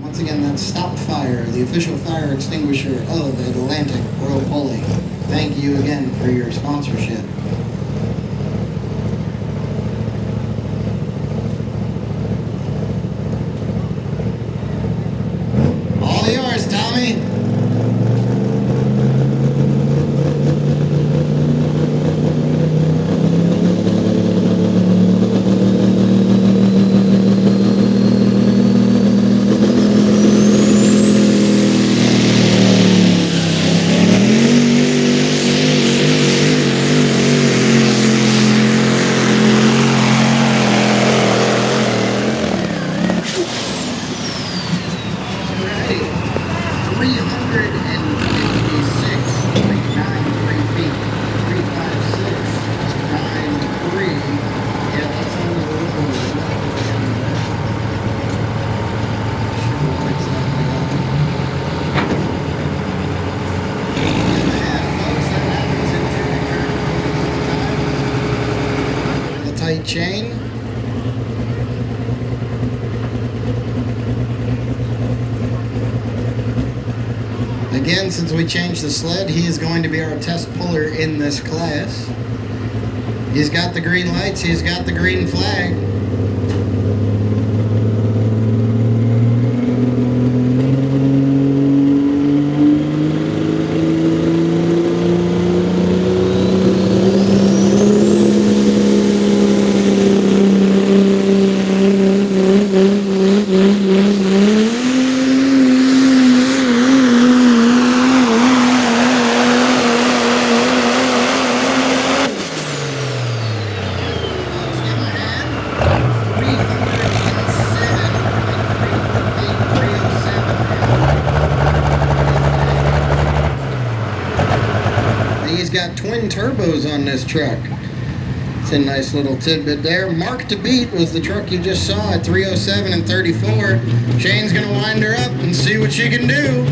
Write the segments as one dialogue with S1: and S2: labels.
S1: Once again, that's Stop Fire, the official fire extinguisher of Atlantic Royal Pulley. Thank you again for your sponsorship. All yours, Tommy. Tight chain. Again, since we changed the sled, he is going to be our test puller in this class. He's got the green lights, he's got the green flag. He's got twin turbos on this truck. It's a nice little tidbit there. Mark to Beat was the truck you just saw at 307 and 34. Shane's gonna wind her up and see what she can do.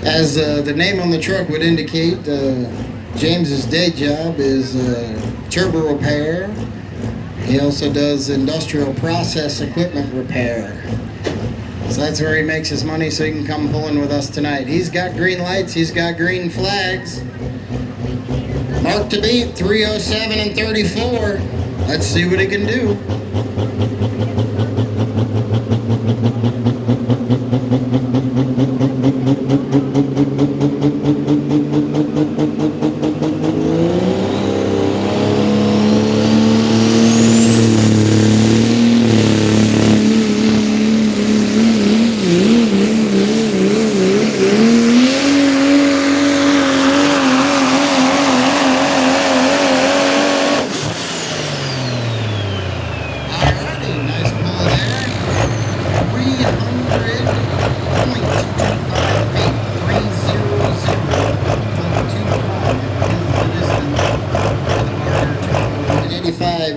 S1: As the name on the truck would indicate, James's day job is turbo repair. He also does industrial process equipment repair. So that's where he makes his money, so he can come pulling with us tonight. He's got green lights, he's got green flags. Mark to Beat, 307 and 34. Let's see what he can do.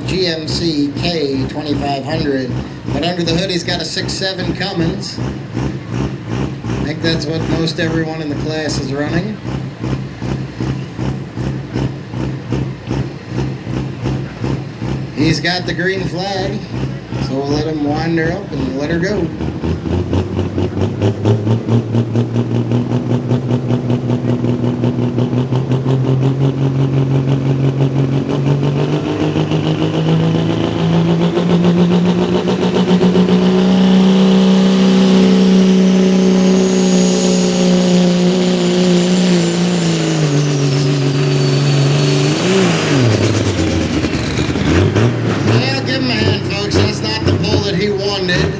S1: GMC K2500, but under the hood he's got a 6.7 Cummins. I think that's what most everyone in the class is running. He's got the green flag, so we'll let him wind her up and let her go. Yeah, give him a hand, folks. That's not the pull that he wanted.